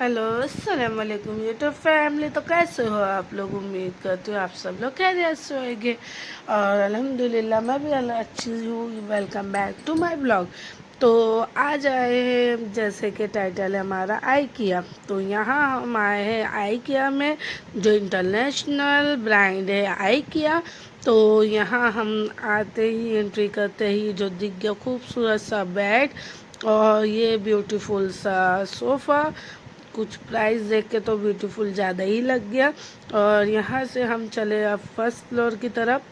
Hello अस्सलाम वालेकुम YouTube family. तो कैसे हो आप लोग? उम्मीद करती हूँ आप सब लोग खैरियत से होंगे और अल्हम्दुलिल्लाह मैं भी अच्छी हूँ। Welcome back to my blog. तो आज आए हैं, जैसे कि टाइटल है हमारा आई किया, तो यहाँ हम आए हैं आई किया में, जो इंटरनेशनल ब्रांड है आई किया। तो यहाँ हम आते ही एंट्री करते ही जो दिख गया खूबसूरत सा बेड और ये ब्यूटीफुल सा सोफ़ा। कुछ प्राइस देख के तो ब्यूटीफुल ज़्यादा ही लग गया। और यहाँ से हम चले अब फर्स्ट फ्लोर की तरफ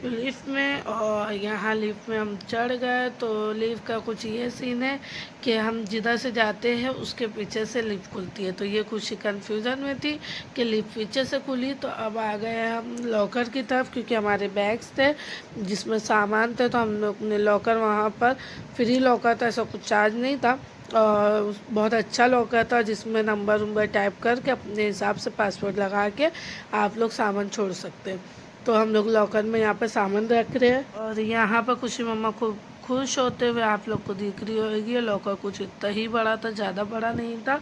लिफ्ट में, और यहाँ लिफ्ट में हम चढ़ गए। तो लिफ्ट का कुछ ये सीन है कि हम जिधर से जाते हैं उसके पीछे से लिफ्ट खुलती है। तो ये खुशी कन्फ्यूज़न में थी कि लिफ्ट पीछे से खुली। तो अब आ गए हम लॉकर की तरफ, क्योंकि हमारे बैग्स थे जिसमें सामान थे, तो हम लोग ने लॉकर वहाँ पर फ्री लॉकर था, ऐसा कुछ चार्ज नहीं था। और बहुत अच्छा लॉकर था जिसमें नंबर वंबर टाइप करके अपने हिसाब से पासवर्ड लगा के आप लोग सामान छोड़ सकते हैं। तो हम लोग लॉकर में यहाँ पे सामान रख रहे हैं, और यहाँ पर खुशी मम्मा को खुश होते हुए आप लोग को दिख रही होगी। लॉकर कुछ इतना ही बड़ा था, ज़्यादा बड़ा नहीं था।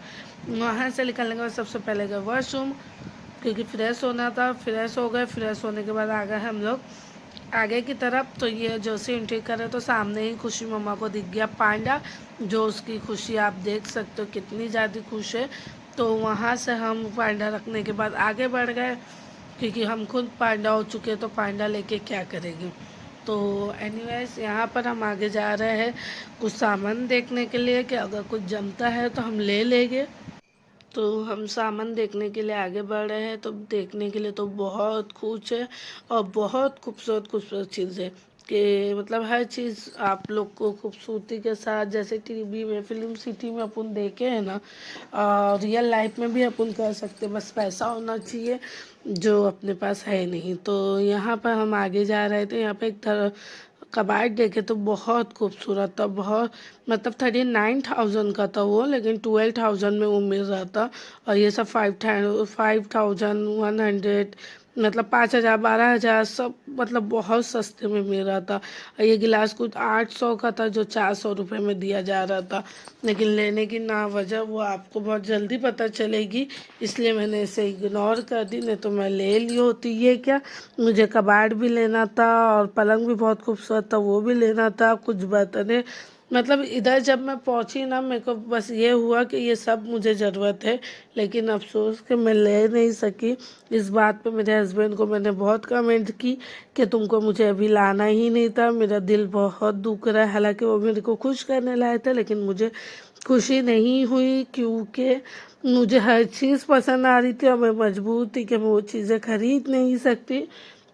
वहाँ से निकलने के बाद सबसे पहले गए वॉशरूम, क्योंकि फ्रेश होना था। फ्रेश हो गए, फ्रेश होने के बाद आ गए हम लोग आगे की तरफ। तो ये जो से एंट्री करे तो सामने ही खुशी मम्मा को दिख गया पांडा, जो उसकी खुशी आप देख सकते हो कितनी ज़्यादा खुश है। तो वहाँ से हम पांडा रखने के बाद आगे बढ़ गए, क्योंकि हम खुद पांडा हो चुके हैं तो पांडा लेके क्या करेंगे। तो एनीवेज यहाँ पर हम आगे जा रहे हैं कुछ सामान देखने के लिए, कि अगर कुछ जमता है तो हम ले लेंगे। तो हम सामान देखने के लिए आगे बढ़ रहे हैं। तो देखने के लिए तो बहुत कुछ है और बहुत खूबसूरत खूबसूरत चीज़ है, कि मतलब हर चीज़ आप लोग को खूबसूरती के साथ, जैसे टीवी में फिल्म सिटी में अपन देखे हैं ना, रियल लाइफ में भी अपन कर सकते, बस पैसा होना चाहिए जो अपने पास है नहीं। तो यहाँ पर हम आगे जा रहे थे, यहाँ पे एक कबाड़ देखे तो बहुत खूबसूरत था, बहुत मतलब 39,000 का था वो, लेकिन 12,000 में वो मिल रहा था। और ये सब 5,100 मतलब 5,000 12,000 सब, मतलब बहुत सस्ते में मिल रहा था। और ये गिलास कुछ 800 का था जो 400 रुपये में दिया जा रहा था, लेकिन लेने की ना वजह वो आपको बहुत जल्दी पता चलेगी, इसलिए मैंने इसे इग्नोर कर दी। नहीं तो मैं ले ली होती। ये क्या, मुझे कबाड़ भी लेना था और पलंग भी बहुत खूबसूरत था वो भी लेना था, कुछ बर्तने, मतलब इधर जब मैं पहुंची ना, मेरे को बस ये हुआ कि ये सब मुझे ज़रूरत है, लेकिन अफसोस कि मैं ले नहीं सकी। इस बात पे मेरे हस्बैंड को मैंने बहुत कमेंट की कि तुमको मुझे अभी लाना ही नहीं था। मेरा दिल बहुत दुख रहा है। हालांकि वो मेरे को खुश करने लाए थे, लेकिन मुझे खुशी नहीं हुई, क्योंकि मुझे हर चीज़ पसंद आ रही थी और मैं मजबूर थी कि मैं वो चीज़ें खरीद नहीं सकती,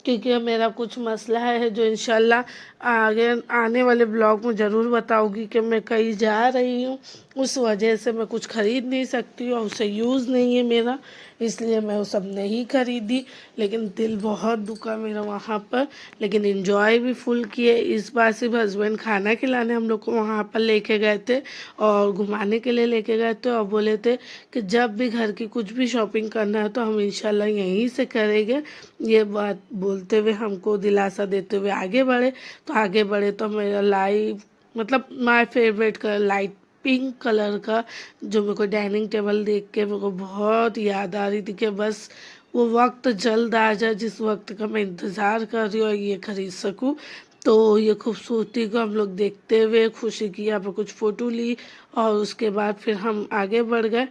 क्योंकि मेरा कुछ मसला है जो इंशाल्लाह आगे आने वाले ब्लॉग में ज़रूर बताऊंगी, कि मैं कहीं जा रही हूँ, उस वजह से मैं कुछ ख़रीद नहीं सकती और उसे यूज़ नहीं है मेरा, इसलिए मैं वो सब नहीं खरीदी। लेकिन दिल बहुत दुखा मेरा वहाँ पर, लेकिन एंजॉय भी फुल किए। इस बार सिर्फ हस्बैंड खाना खिलाने हम लोग को वहाँ पर लेके गए थे और घुमाने के लिए लेके गए थे, और बोले थे कि जब भी घर की कुछ भी शॉपिंग करना है तो हम इंशाल्लाह यहीं से करेंगे। ये बात बोलते हुए हमको दिलासा देते हुए आगे बढ़े। तो आगे बढ़े तो मेरा लाइफ, मतलब my favourite colour light pink colour का, जो मेरे को डाइनिंग टेबल देख के मेरे को बहुत याद आ रही थी कि बस वो वक्त जल्द आ जाए जिस वक्त का मैं इंतज़ार कर रही हूँ और ये खरीद सकूँ। तो ये खूबसूरती को हम लोग देखते हुए खुशी की यहाँ पर कुछ फ़ोटो ली, और उसके बाद फिर हम आगे बढ़ गए।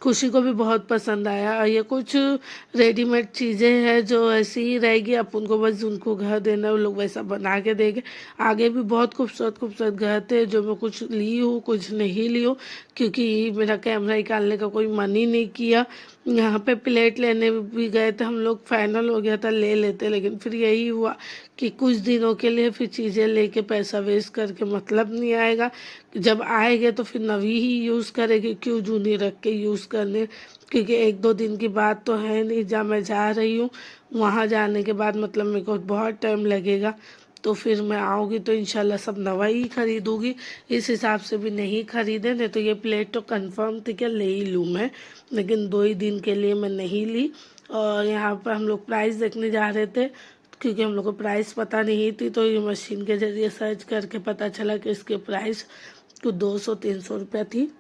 खुशी को भी बहुत पसंद आया। और ये कुछ रेडीमेड चीज़ें हैं जो ऐसी ही रहेगी, आप उनको बस उनको घर देना, वो लोग वैसा बना के देंगे। आगे भी बहुत खूबसूरत खूबसूरत घर थे जो मैं कुछ ली हूँ कुछ नहीं ली हूँ, क्योंकि मेरा कैमरा निकालने का कोई मन ही नहीं किया। यहाँ पे प्लेट लेने भी गए थे हम लोग, फाइनल हो गया था ले लेते, लेकिन फिर यही हुआ कि कुछ दिनों के लिए फिर चीज़ें लेके पैसा वेस्ट करके मतलब नहीं आएगा। जब आएंगे तो फिर नवी ही यूज़ करेंगे, क्यों जूनी रख के यूज़ करने, क्योंकि एक दो दिन की बात तो है नहीं जहाँ मैं जा रही हूँ। वहाँ जाने के बाद मतलब मेरे को बहुत टाइम लगेगा, तो फिर मैं आऊँगी तो इंशाल्लाह सब नवा ही खरीदूँगी। इस हिसाब से भी नहीं खरीदे, नहीं तो ये प्लेट तो कंफर्म थी कि ले ही लूँ मैं, लेकिन 2 ही दिन के लिए मैं नहीं ली। और यहाँ पर हम लोग प्राइस देखने जा रहे थे, क्योंकि हम लोग को प्राइस पता नहीं थी, तो ये मशीन के ज़रिए सर्च करके पता चला कि इसके प्राइस कुछ 200-300 रुपये थी।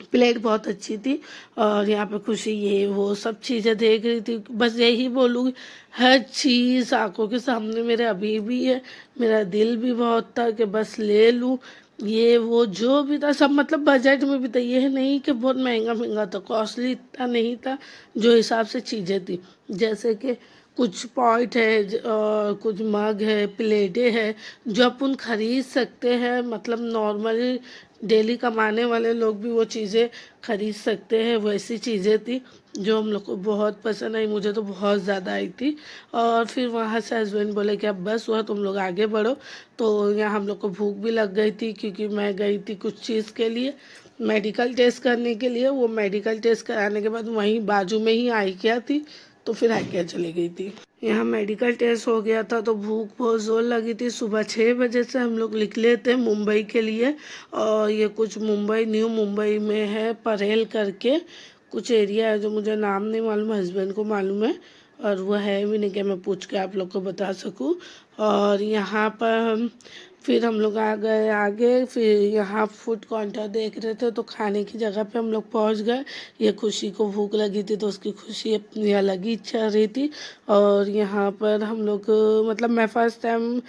प्लेट बहुत अच्छी थी। और यहाँ पे खुशी ये वो सब चीज़ें देख रही थी। बस यही बोलूँगी, हर चीज़ आंखों के सामने मेरे अभी भी है। मेरा दिल भी बहुत था कि बस ले लूँ, ये वो जो भी था सब मतलब बजट में भी था। ये नहीं कि बहुत महंगा महंगा था, कॉस्टली इतना नहीं था। जो हिसाब से चीज़ें थी, जैसे कि कुछ पॉट है और कुछ मग है, प्लेटें है, जो अपन खरीद सकते हैं। मतलब नॉर्मली डेली कमाने वाले लोग भी वो चीज़ें खरीद सकते हैं, वैसी चीज़ें थी जो हम लोग को बहुत पसंद आई। मुझे तो बहुत ज़्यादा आई थी। और फिर वहाँ से हस्बैंड बोले कि अब बस हुआ, तुम लोग आगे बढ़ो। तो यहाँ हम लोग को भूख भी लग गई थी, क्योंकि मैं गई थी कुछ चीज़ के लिए, मेडिकल टेस्ट करने के लिए। वो मेडिकल टेस्ट कराने के बाद वहीं बाजू में ही आइकिया थी, तो फिर आइकिया चली गई थी। यहाँ मेडिकल टेस्ट हो गया था तो भूख बहुत ज़ोर लगी थी। सुबह 6 बजे से हम लोग निकले थे मुंबई के लिए। और ये कुछ मुंबई, न्यू मुंबई में है, परेल करके कुछ एरिया है जो मुझे नाम नहीं मालूम, हस्बैंड को मालूम है। और वो है भी नहीं कि मैं पूछ के आप लोग को बता सकूं। और यहाँ पर फिर हम लोग आ गए आगे। फिर यहाँ फूड काउंटर देख रहे थे, तो खाने की जगह पे हम लोग पहुँच गए। ये खुशी को भूख लगी थी तो उसकी खुशी अपनी अलग ही इच्छा रही थी। और यहाँ पर हम लोग मतलब मैं फर्स्ट टाइम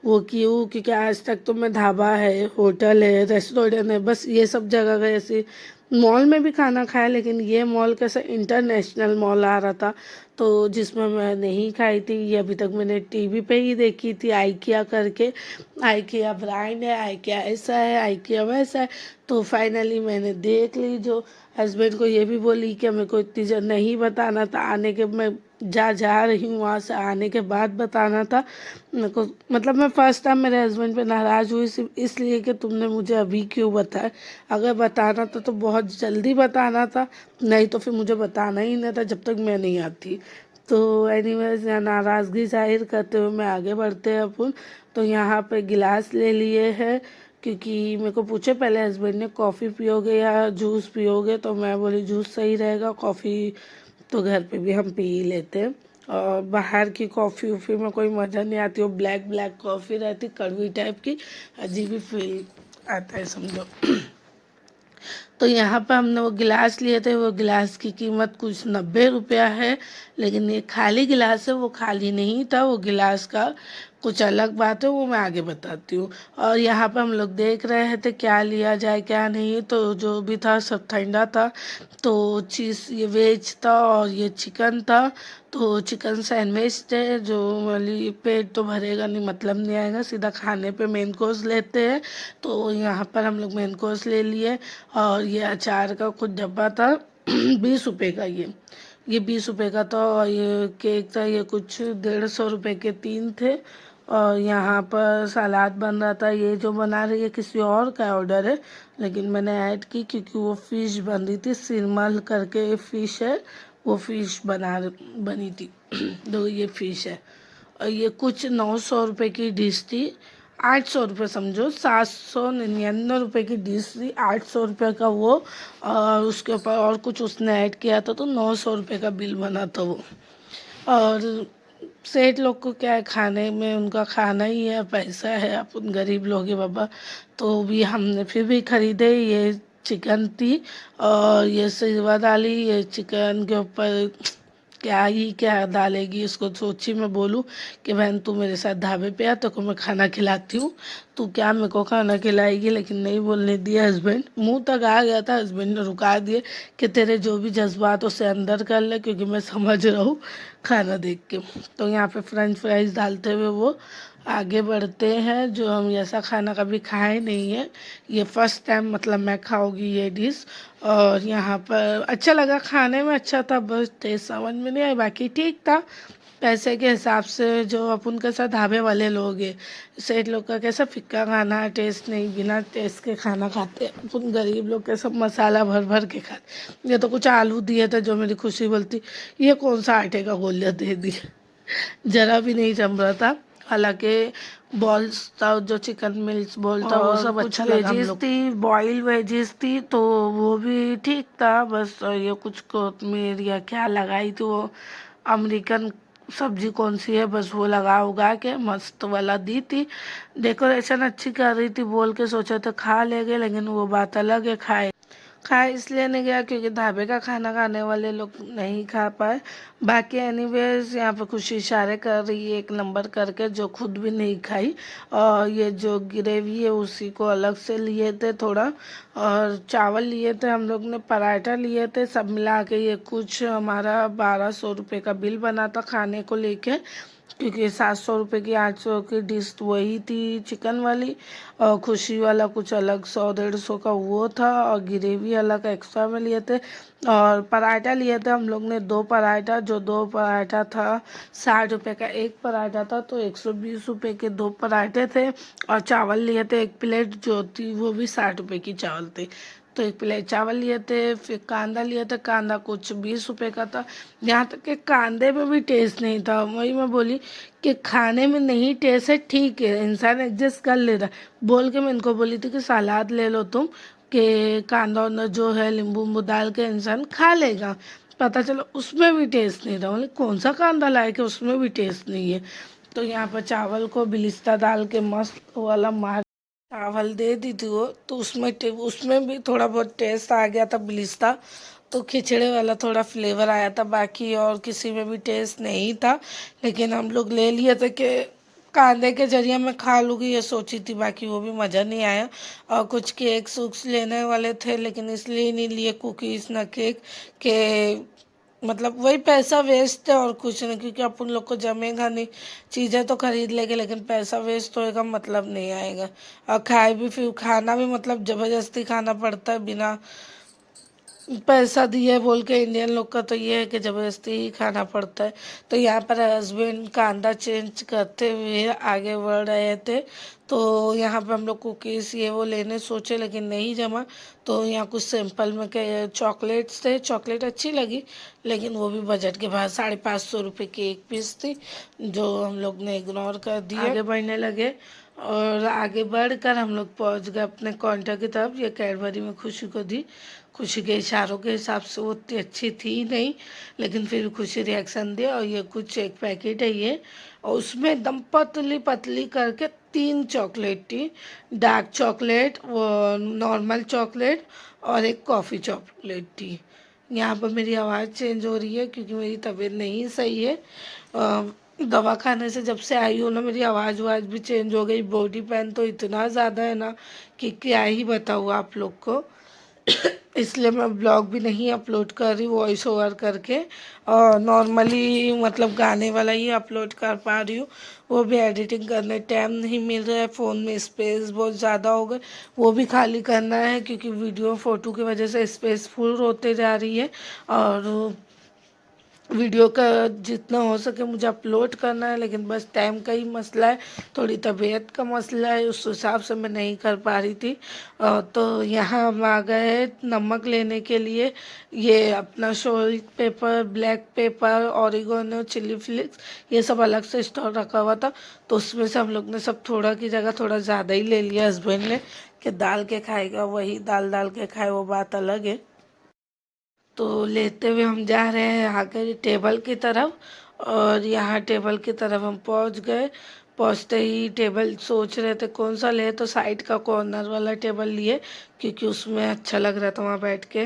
वो की हूँ, क्योंकि आज तक तो मैं ढाबा है, होटल है, रेस्टोरेंट है, बस ये सब जगह गए। ऐसे मॉल में भी खाना खाया, लेकिन ये मॉल कैसा इंटरनेशनल मॉल आ रहा था, तो जिसमें मैं नहीं खाई थी। ये अभी तक मैंने टीवी पे ही देखी थी, आइकिया करके। आइकिया ब्रांड है, आइकिया ऐसा है, आइकिया वैसा है। तो फाइनली मैंने देख ली। जो हस्बैंड को ये भी बोली कि मेरे को इतनी जल्द नहीं बताना था, आने के मैं जा रही हूँ वहाँ से आने के बाद बताना था मेरे को। मतलब मैं फर्स्ट टाइम मेरे हस्बैंड पे नाराज़ हुई सिर्फ इसलिए कि तुमने मुझे अभी क्यों बताया। अगर बताना था तो बहुत जल्दी बताना था, नहीं तो फिर मुझे बताना ही नहीं था जब तक मैं नहीं आती। तो एनीवेज, नाराज़गी जाहिर करते हुए मैं आगे बढ़ते हैं अपन। तो यहाँ पे गिलास ले लिए हैं, क्योंकि मेरे को पूछे पहले हस्बैंड ने कॉफ़ी पियोगे या जूस पियोगे, तो मैं बोली जूस सही रहेगा, कॉफ़ी तो घर पे भी हम पी ही लेते हैं। और बाहर की कॉफ़ी वॉफ़ी में कोई मज़ा नहीं आती, वो ब्लैक ब्लैक कॉफ़ी रहती, कड़वी टाइप की, अजीब ही फील आता है समझो। तो यहाँ पर हमने वो गिलास लिए थे, वो गिलास की कीमत कुछ 90 रुपया है। लेकिन ये खाली गिलास है, वो खाली नहीं था, वो गिलास का कुछ अलग बात है, वो मैं आगे बताती हूँ। और यहाँ पर हम लोग देख रहे थे क्या लिया जाए क्या नहीं, तो जो भी था सब ठंडा था। तो चीज़ ये वेज था और ये चिकन था। तो चिकन सैंडविच थे, जो वाली पेट तो भरेगा नहीं, मतलब नहीं आएगा, सीधा खाने पे मेन कोर्स लेते हैं। तो यहाँ पर हम लोग मेन कोर्स ले लिए। और ये अचार का कुछ डब्बा था 20 रुपए का। ये 20 रुपए का था। और ये केक था, ये कुछ 150 रुपए के 3 थे। और यहाँ पर सलाद बन रहा था। ये जो बना रही है किसी और का ऑर्डर है, लेकिन मैंने ऐड की क्योंकि वो फ़िश बन रही थी, सिरमल करके फ़िश है, वो फ़िश बनी थी। तो ये फ़िश है। और ये कुछ 900 रुपये की डिश थी, 800 रुपये समझो, 799 रुपये की डिश थी, 800 रुपये का वो। और उसके ऊपर और कुछ उसने ऐड किया था, तो 900 रुपये का बिल बना था वो। और सेठ लोग को क्या है, खाने में उनका खाना ही है, पैसा है, अपन गरीब लोग हैं बाबा। तो भी हमने फिर भी खरीदे। ये चिकन थी और ये सेवा डाली। ये चिकन के ऊपर क्या ही क्या डालेगी, इसको सोची मैं बोलूँ कि बहन तू मेरे साथ ढाबे पे आ, तो को मैं खाना खिलाती हूँ, तू क्या मेरे को खाना खिलाएगी। लेकिन नहीं बोलने दिया हस्बैंड, मुंह तक आ गया था, हस्बैंड ने रुका दिए कि तेरे जो भी जज्बात उसे अंदर कर ले, क्योंकि मैं समझ रहा हूँ खाना देख के। तो यहाँ पे फ्रेंच फ्राइज डालते हुए वो आगे बढ़ते हैं, जो हम ऐसा खाना कभी खाए नहीं है। ये फर्स्ट टाइम मतलब मैं खाऊंगी ये डिश। और यहाँ पर अच्छा लगा, खाने में अच्छा था, बस टेस्ट समझ में नहीं आया, बाकी ठीक था। पैसे के हिसाब से जो अपन के साथ ढाबे वाले लोग हैं, सेठ लोग का कैसा फिक्का खाना, टेस्ट नहीं, बिना टेस्ट के खाना खाते हैं। अपन गरीब लोग के सब मसाला भर भर के खाते। ये तो कुछ आलू दिए थे, जो मेरी खुशी बोलती ये कौन सा आटे का गोलिया दे दिया, जरा भी नहीं जम रहा था। हालांकि बॉल्स था, जो चिकन मिल्स बॉल था, वो सब अच्छा लगा हम लोग। थी बॉइल वेजिस थी, तो वो भी ठीक था। बस ये कुछ कोतमीर या क्या लगाई थी, वो अमेरिकन सब्जी कौन सी है, बस वो लगा उगा के मस्त वाला दी थी। डेकोरेशन अच्छी कर रही थी बोल के सोचा था खा लेंगे, लेकिन वो बात अलग है, खाए खाया इसलिए नहीं गया क्योंकि ढाबे का खाना खाने वाले लोग नहीं खा पाए। बाकी एनीवेज यहाँ पे खुशी इशारे कर रही है 1 नंबर करके, जो खुद भी नहीं खाई। और ये जो ग्रेवी है उसी को अलग से लिए थे थोड़ा, और चावल लिए थे हम लोग ने, पराठा लिए थे, सब मिला के ये कुछ हमारा 1200 रुपये का बिल बना था खाने को लेके। क्योंकि 700 रुपये की 800 की डिश वही थी चिकन वाली, और खुशी वाला कुछ अलग 100-150 का वो था, और ग्रेवी अलग एक्स्ट्रा में लिए थे। और पराठा लिए थे हम लोग ने 2 पराठा, जो 2 पराठा था 60 रुपये का एक पराठा था, तो 120 रुपये के 2 पराठे थे। और चावल लिए थे 1 प्लेट जो थी वो भी 60 रुपये की चावल थी, तो 1 प्लेट चावल लिए थे। फिर कांदा लिए थे, कांदा कुछ 20 रुपये का था। यहाँ तक कि कांदे में भी टेस्ट नहीं था। वही मैं बोली कि खाने में नहीं टेस्ट है, ठीक है इंसान एडजस्ट कर ले रहा है। बोल के मैं इनको बोली थी कि सलाद ले लो तुम, कि कांदा वांदा जो है नींबू उम्बू डाल के इंसान खा लेगा। पता चला उसमें भी टेस्ट नहीं था। बोले कौन सा कांदा लाए कि उसमें भी टेस्ट नहीं है। तो यहाँ पर चावल को बिलिस्ता डाल के मस्त वाला मार चावल दे दी थी वो, तो उसमें भी थोड़ा बहुत टेस्ट आ गया था बिलिस्ता, तो खिचड़े वाला थोड़ा फ्लेवर आया था, बाकी और किसी में भी टेस्ट नहीं था। लेकिन हम लोग ले लिए थे कि कांदे के जरिए मैं खा लूँगी ये सोची थी, बाकी वो भी मज़ा नहीं आया। और कुछ केक्स उक्स लेने वाले थे लेकिन इसलिए नहीं लिए कुकीज़ ना केक, के मतलब वही पैसा वेस्ट है और कुछ नहीं, क्योंकि अपन लोग को जमेगा नहीं। चीज़ें तो खरीद लेंगे लेकिन पैसा वेस्ट होएगा, मतलब नहीं आएगा। और खाए भी फिर खाना भी मतलब ज़बरदस्ती खाना पड़ता है बिना पैसा दिए बोल के। इंडियन लोग का तो ये है कि ज़बरदस्ती ही खाना पड़ता है। तो यहाँ पर हस्बैंड कांदा चेंज करते हुए आगे बढ़ रहे थे, तो यहाँ पे हम लोग कुकीज़ ये वो लेने सोचे लेकिन नहीं जमा। तो यहाँ कुछ सिंपल में के चॉकलेट्स थे, चॉकलेट अच्छी लगी लेकिन वो भी बजट के बाहर, 550 रुपये की एक पीस थी, जो हम लोग ने इग्नोर कर दिया। आगे बढ़ने लगे और आगे बढ़कर हम लोग पहुँच गए अपने काउंटर की तरफ। ये कैडबरी में खुशी को दी, खुशी के इशारों के हिसाब से वो उतनी अच्छी थी नहीं, लेकिन फिर खुशी रिएक्शन दिया। और ये कुछ एक पैकेट है ये, और उसमें एकदम पतली पतली करके 3 चॉकलेट थी, डार्क चॉकलेट, वो नॉर्मल चॉकलेट, और एक कॉफ़ी चॉकलेट थी। यहाँ पर मेरी आवाज़ चेंज हो रही है क्योंकि मेरी तबीयत नहीं सही है। दवा खाने से जब से आई हूँ ना मेरी आवाज़ वाज भी चेंज हो गई। बॉडी पेन तो इतना ज़्यादा है ना कि क्या ही बताऊँ आप लोग को। इसलिए मैं ब्लॉग भी नहीं अपलोड कर रही वॉइस ओवर करके, और नॉर्मली मतलब गाने वाला ही अपलोड कर पा रही हूँ। वो भी एडिटिंग करने टाइम नहीं मिल रहा है, फ़ोन में स्पेस बहुत ज़्यादा हो गए, वो भी खाली करना है क्योंकि वीडियो फ़ोटो की वजह से स्पेस फुल होते जा रही है। और वीडियो का जितना हो सके मुझे अपलोड करना है, लेकिन बस टाइम का ही मसला है, थोड़ी तबीयत का मसला है, उस हिसाब से मैं नहीं कर पा रही थी। तो यहाँ हम आ गए नमक लेने के लिए। ये अपना salt pepper, black pepper, oregano, chilli flakes, ये सब अलग से स्टोर रखा हुआ था, तो उसमें से हम लोग ने सब थोड़ा की जगह थोड़ा ज़्यादा ही ले लिया। हस्बैंड ने कि दाल के खाएगा वही दाल डाल के खाए, वो बात अलग है। तो लेते हुए हम जा रहे हैं आगे टेबल की तरफ, और यहाँ टेबल की तरफ हम पहुँच गए। पहुँचते ही टेबल सोच रहे थे कौन सा ले, तो साइड का कॉर्नर वाला टेबल लिए क्योंकि उसमें अच्छा लग रहा था वहाँ बैठ के।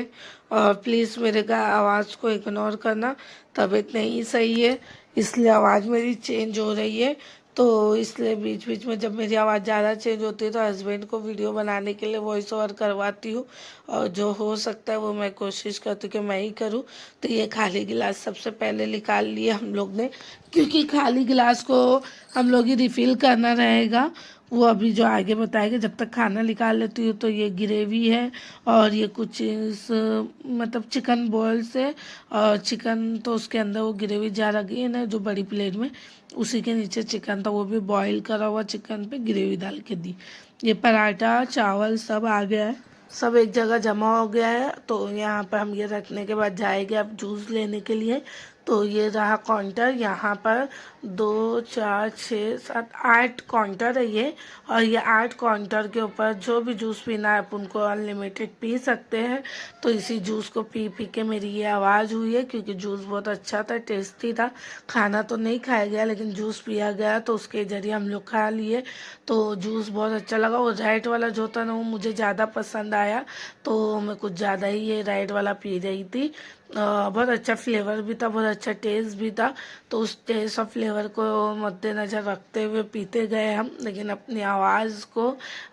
और प्लीज़ मेरे का आवाज़ को इग्नोर करना, तबीयत नहीं सही है इसलिए आवाज़ मेरी चेंज हो रही है। तो इसलिए बीच बीच में जब मेरी आवाज़ ज़्यादा चेंज होती है तो हस्बैंड को वीडियो बनाने के लिए वॉइस ओवर करवाती हूँ, और जो हो सकता है वो मैं कोशिश करती हूँ कि मैं ही करूँ। तो ये खाली गिलास सबसे पहले निकाल लिए हम लोग ने, क्योंकि खाली गिलास को हम लोग ही रिफ़िल करना रहेगा। वो अभी जो आगे बताएगा, जब तक खाना निकाल लेती हूँ। तो ये ग्रेवी है, और ये कुछ मतलब चिकन बॉल्स है, और चिकन तो उसके अंदर वो ग्रेवी जा रही है ना जो बड़ी प्लेट में, उसी के नीचे चिकन था, वो भी बॉईल करा हुआ चिकन पे ग्रेवी डाल के दी। ये पराठा चावल सब आ गया है, सब एक जगह जमा हो गया है। तो यहाँ पर हम ये रखने के बाद जाएंगे अब जूस लेने के लिए। तो ये रहा काउंटर, यहाँ पर 2 4 6 7 8 काउंटर है ये। और ये 8 काउंटर के ऊपर जो भी जूस पीना है आप उनको अनलिमिटेड पी सकते हैं। तो इसी जूस को पी पी के मेरी ये आवाज़ हुई है, क्योंकि जूस बहुत अच्छा था, टेस्टी था। खाना तो नहीं खाया गया लेकिन जूस पिया गया, तो उसके ज़रिए हम लोग खा लिए। तो जूस बहुत अच्छा लगा। वो रेड वाला जो था ना वो मुझे ज़्यादा पसंद आया, तो मैं कुछ ज़्यादा ही ये रेड वाला पी रही थी। बहुत अच्छा फ्लेवर भी था, बहुत अच्छा टेस्ट भी था। तो उस टेस्ट और फ्लेवर को मद्देनज़र रखते हुए पीते गए हम, लेकिन अपनी आवाज़ को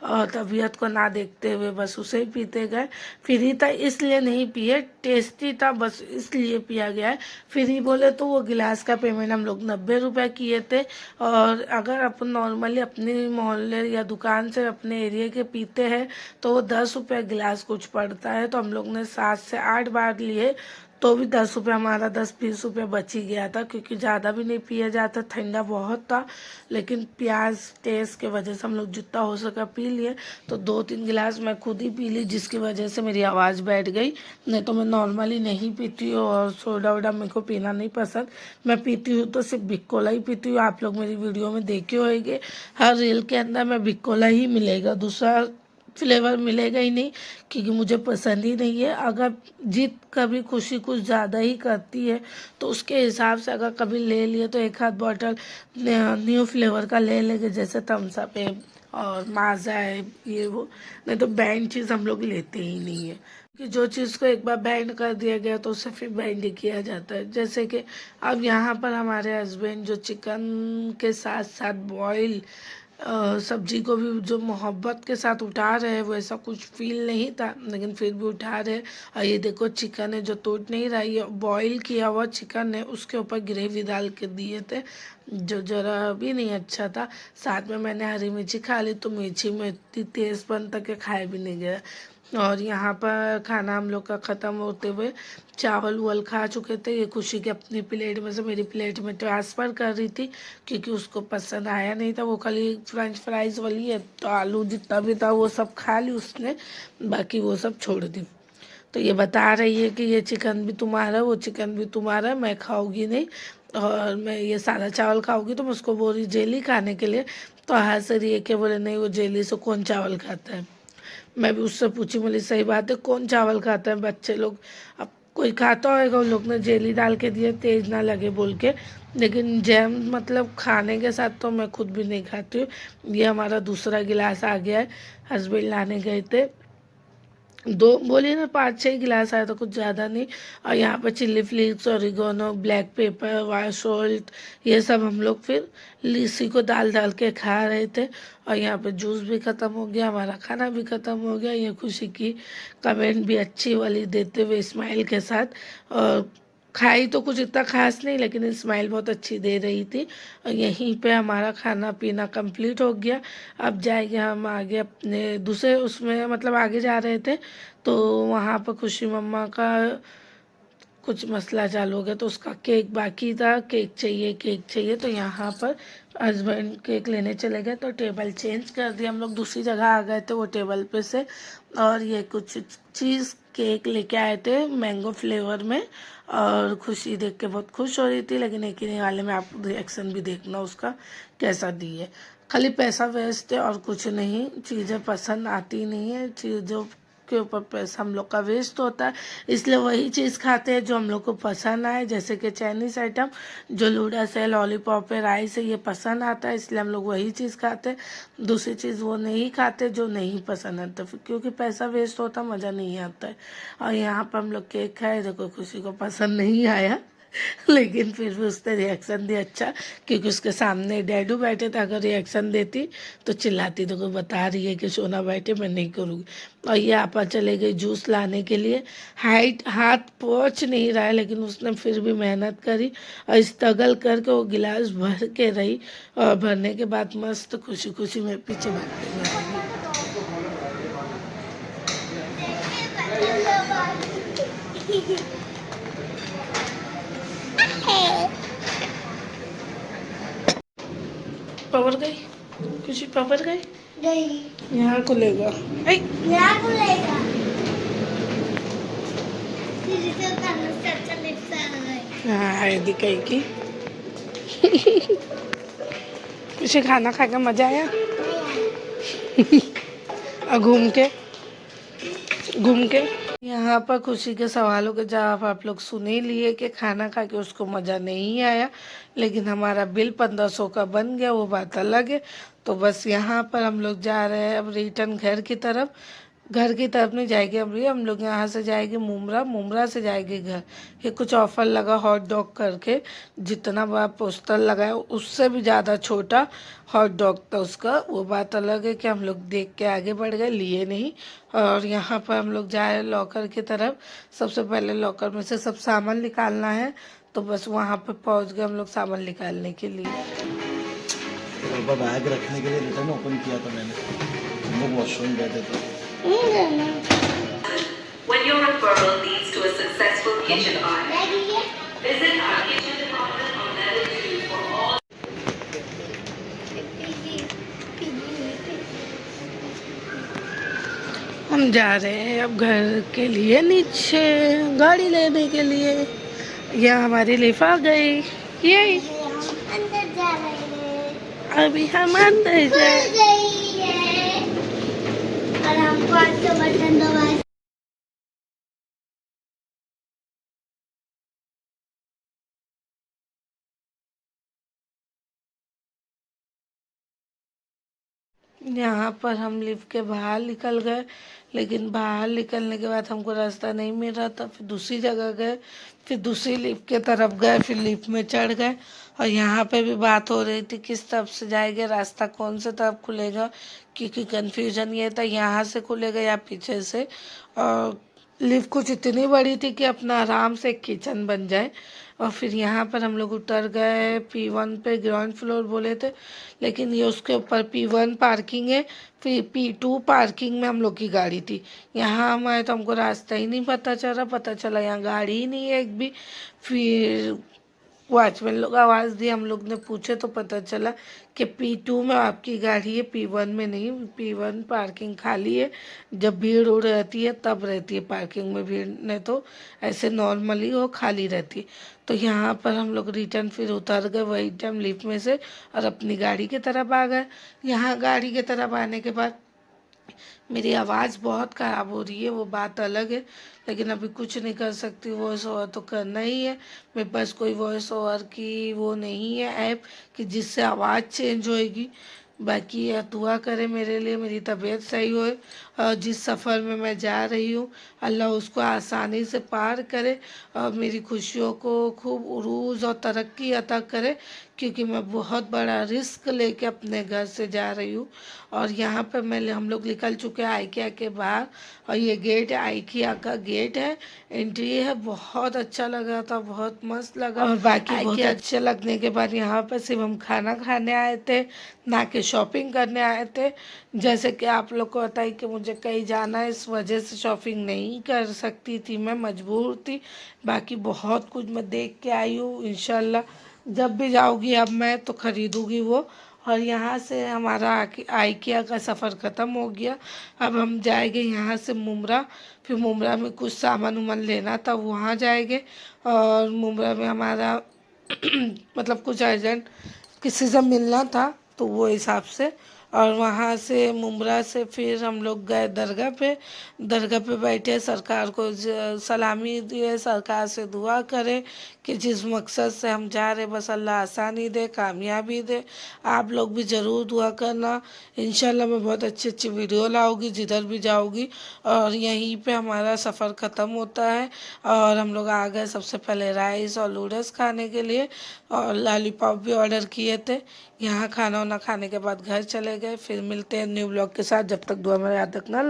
और तबीयत को ना देखते हुए बस उसे ही पीते गए। फ्री था इसलिए नहीं पिए, टेस्टी था बस इसलिए पिया गया है। फ्री बोले तो वो गिलास का पेमेंट हम लोग 90 रुपये किए थे। और अगर अपन नॉर्मली अपने मोहल्ले या दुकान से अपने एरिया के पीते हैं तो वो 10 रुपये गिलास कुछ पड़ता है। तो हम लोग ने 7 से 8 बार लिए, तो भी 10 रुपये हमारा 10-20 रुपये बच ही गया था, क्योंकि ज़्यादा भी नहीं पिया जाता, ठंडा बहुत था। लेकिन प्याज टेस्ट के वजह से हम लोग जितना हो सका पी लिए। तो 2-3 गिलास मैं खुद ही पी ली, जिसकी वजह से मेरी आवाज़ बैठ गई। नहीं तो मैं नॉर्मली नहीं पीती हूँ, और सोडा वोडा मेरे को पीना नहीं पसंद। मैं पीती हूँ तो सिर्फ बिक कोला ही पीती हूँ। आप लोग मेरी वीडियो में देखे होंगे, हर रील के अंदर मैं बिक कोला ही मिलेगा, दूसरा फ्लेवर मिलेगा ही नहीं, क्योंकि मुझे पसंद ही नहीं है। अगर जीत कभी खुशी कुछ ज़्यादा ही करती है तो उसके हिसाब से अगर कभी ले लिए तो एक आध बॉटल न्यू फ्लेवर का ले लेंगे, जैसे थम्स अप है और माजा है, ये वो। नहीं तो बैन चीज़ हम लोग लेते ही नहीं है, कि जो चीज़ को एक बार बैंड कर दिया गया तो उसे फिर बैंड ही किया जाता है। जैसे कि अब यहाँ पर हमारे हस्बैंड जो चिकन के साथ साथ बॉयल सब्जी को भी जो मोहब्बत के साथ उठा रहे हैं, वो ऐसा कुछ फील नहीं था, लेकिन फिर भी उठा रहे हैं। और ये देखो चिकन है जो टूट नहीं रहा, ये बॉईल किया हुआ चिकन है, उसके ऊपर ग्रेवी डाल के दिए थे, जो ज़रा भी नहीं अच्छा था। साथ में मैंने हरी मिर्ची खा ली, तो मिर्ची में इतनी तेज़ बन तक के खाए भी नहीं गया। और यहाँ पर खाना हम लोग का ख़त्म होते हुए चावल वावल खा चुके थे। ये खुशी के अपनी प्लेट में से मेरी प्लेट में ट्रांसफ़र कर रही थी, क्योंकि उसको पसंद आया नहीं था। वो खाली फ्रेंच फ्राइज़ वाली है, तो आलू जितना भी था वो सब खा ली उसने, बाकी वो सब छोड़ दी। तो ये बता रही है कि ये चिकन भी तुम्हारा, वो चिकन भी तुम्हारा, मैं खाऊंगी नहीं, और मैं ये सादा चावल खाऊंगी। तो मैं उसको बोल रही जेली खाने के लिए, तो हंस रही है कि बोले नहीं, वो जेली से कौन चावल खाता है। मैं भी उससे पूछी, बोली सही बात है, कौन चावल खाता है बच्चे लोग। अब कोई खाता होगा, उन लोग ने जेली डाल के दिया तेज ना लगे बोल के, लेकिन जैम मतलब खाने के साथ तो मैं खुद भी नहीं खाती हूँ। ये हमारा दूसरा गिलास आ गया है, हस्बैंड लाने गए थे, दो बोलिए ना 5-6 गिलास आया था, कुछ ज़्यादा नहीं। और यहाँ पर chilli flakes, oregano, black pepper, white salt, ये सब हम लोग फिर लस्सी को डाल डाल के खा रहे थे। और यहाँ पे जूस भी ख़त्म हो गया, हमारा खाना भी ख़त्म हो गया। ये खुशी की कमेंट भी अच्छी वाली देते हुए स्माइल के साथ। और खाई तो कुछ इतना खास नहीं, लेकिन स्माइल बहुत अच्छी दे रही थी। और यहीं पे हमारा खाना पीना कंप्लीट हो गया। अब जाएंगे हम आगे अपने दूसरे उसमें, मतलब आगे जा रहे थे, तो वहाँ पर खुशी मम्मा का कुछ मसला चालू हो गया, तो उसका केक बाकी था, केक चाहिए केक चाहिए। तो यहाँ पर हस्बैंड केक लेने चले गए, तो टेबल चेंज कर दिया, हम लोग दूसरी जगह आ गए थे वो टेबल पे से। और ये कुछ चीज़ केक लेके आए थे मैंगो फ्लेवर में, और खुशी देख के बहुत खुश हो रही थी। लेकिन एक ही वाले में आप रिएक्शन भी देखना उसका कैसा दी है। खाली पैसा वेस्ट है और कुछ नहीं, चीज़ें पसंद आती नहीं है, चीज़ों के ऊपर पैसा हम लोग का वेस्ट होता है। इसलिए वही चीज़ खाते हैं जो हम लोग को पसंद आए, जैसे कि चाइनीज़ आइटम जो नूडल्स है, लॉलीपॉप है, राइस है, ये पसंद आता है, इसलिए हम लोग वही चीज़ खाते हैं। दूसरी चीज़ वो नहीं खाते जो नहीं पसंद आता, क्योंकि पैसा वेस्ट होता, मज़ा नहीं आता है। और यहाँ पर हम लोग केक खाए, देखो खुशी को पसंद नहीं आया लेकिन फिर भी उसने रिएक्शन दिया अच्छा, क्योंकि उसके सामने डैडू बैठे थे, अगर रिएक्शन देती तो चिल्लाती, तो कोई बता रही है कि सोना बैठे मैं नहीं करूँगी। और ये आपा चले गई जूस लाने के लिए, हाथ पहुँच नहीं रहा है, लेकिन उसने फिर भी मेहनत करी और स्ट्रगल करके वो गिलास भर के रही। और भरने के बाद मस्त खुशी खुशी में पीछे भागते हुए पवर गई, खुशी पवर गई, यहाँ को लेगा, यहाँ को लेगा। हाँ है दिखाई की उसे खाना खा के मज़ा आया। और घूम के यहाँ पर खुशी के सवालों के जवाब आप लोग सुन ही लिए कि खाना खा के उसको मज़ा नहीं आया, लेकिन हमारा बिल 1500 का बन गया, वो बात अलग है। तो बस यहाँ पर हम लोग जा रहे हैं अब रिटर्न घर की तरफ नहीं जाएंगे अभी हम लोग, यहाँ से जाएंगे मुमरा से जाएंगे घर। ये कुछ ऑफर लगा हॉट डॉग करके, जितना बड़ा पोस्टर लगा है उससे भी ज़्यादा छोटा हॉट डॉग था उसका। वो बात अलग है कि हम लोग देख के आगे बढ़ गए, लिए नहीं। और यहाँ पर हम लोग जा रहे हैं लॉकर की तरफ। सबसे पहले लॉकर में से सब सामान निकालना है, तो बस वहाँ पर पहुँच गए हम लोग सामान निकालने के लिए। बैग रखने के लिए रिटर्न ओपन किया था मैंने, हम लोग वॉशरूम गए थे तो। When your referral leads to a successful kitchen audit, visit our kitchen department on level 2 for all. हम जा रहे हैं अब घर के लिए नीचे गाड़ी लेने के लिए। यहाँ हमारी लिफ्ट आ गई, ये अंदर जा रहे हैं। अभी हम अंदर जा खुल गई है और हम 500 बटन दबाए। यहाँ पर हम लिफ्ट के बाहर निकल गए, लेकिन बाहर निकलने के बाद हमको रास्ता नहीं मिल रहा था। फिर दूसरी जगह गए, फिर दूसरी लिफ्ट के तरफ गए, फिर लिफ्ट में चढ़ गए। और यहाँ पे भी बात हो रही थी किस तरफ से जाएंगे, रास्ता कौन से तरफ खुलेगा, क्योंकि कन्फ्यूजन ये था यहाँ से खुलेगा या पीछे से। और लिफ्ट कुछ इतनी बड़ी थी कि अपना आराम से एक किचन बन जाए। और फिर यहाँ पर हम लोग उतर गए P1 पे, ग्राउंड फ्लोर बोले थे, लेकिन ये उसके ऊपर P1 पार्किंग है, फिर P2 पार्किंग में हम लोग की गाड़ी थी। यहाँ हम आए तो हमको रास्ता ही नहीं पता चला यहाँ गाड़ी ही नहीं है एक भी। फिर वॉचमैन लोग आवाज़ दी, हम लोग ने पूछे तो पता चला कि P2 में आपकी गाड़ी है, P1 में नहीं। P1 पार्किंग खाली है, जब भीड़ उड़ रहती है तब रहती है पार्किंग में भीड़, नहीं तो ऐसे नॉर्मली वो खाली रहती है। तो यहाँ पर हम लोग रिटर्न फिर उतर गए वही टाइम लिफ्ट में से और अपनी गाड़ी की तरफ आ गए। यहाँ गाड़ी की तरफ आने के बाद मेरी आवाज़ बहुत ख़राब हो रही है, वो बात अलग है, लेकिन अभी कुछ नहीं कर सकती, वॉइस ओवर तो करना ही है। मेरे पास कोई वॉइस ओवर की वो नहीं है ऐप कि जिससे आवाज़ चेंज होएगी। बाकी यह दुआ करे मेरे लिए, मेरी तबीयत सही होए और जिस सफ़र में मैं जा रही हूँ अल्लाह उसको आसानी से पार करे और मेरी खुशियों को खूब उरूज और तरक्की अता करे, क्योंकि मैं बहुत बड़ा रिस्क लेके अपने घर से जा रही हूँ। और यहाँ पर हम लोग निकल चुके हैं आइकिया के बाहर, और ये गेट आइकिया का गेट है, एंट्री है। बहुत अच्छा लगा था, बहुत मस्त लगा। और बाकी बहुत अच्छे लगने के बाद यहाँ पर सिर्फ हम खाना खाने आए थे, ना कि शॉपिंग करने आए थे। जैसे कि आप लोग को पता है कि मुझे कहीं जाना है, इस वजह से शॉपिंग नहीं कर सकती थी, मैं मजबूर थी। बाकी बहुत कुछ मैं देख के आई हूँ, इंशाल्लाह जब भी जाऊँगी अब मैं तो ख़रीदूँगी वो। और यहाँ से हमारा आइकिया का सफ़र ख़त्म हो गया। अब हम जाएंगे यहाँ से मुमरा, फिर मुमरा में कुछ सामान उमान लेना था वहाँ जाएंगे। और मुमरा में हमारा मतलब कुछ अर्जेंट किसी से मिलना था तो वो हिसाब से। और वहाँ से मुमरा से फिर हम लोग गए दरगाह पे बैठे, सरकार को सलामी दिए, सरकार से दुआ करें कि जिस मकसद से हम जा रहे बस अल्लाह आसानी दे, कामयाबी दे। आप लोग भी ज़रूर दुआ करना, इंशाल्लाह मैं बहुत अच्छी अच्छी वीडियो लाऊंगी जिधर भी जाऊंगी। और यहीं पे हमारा सफ़र ख़त्म होता है और हम लोग आ गए सबसे पहले राइस और नूडल्स खाने के लिए, और लॉलीपॉप भी ऑर्डर किए थे। यहाँ खाना वाना खाने के बाद घर चले गए। फिर मिलते हैं न्यू ब्लॉग के साथ, जब तक दुआ में याद रखना।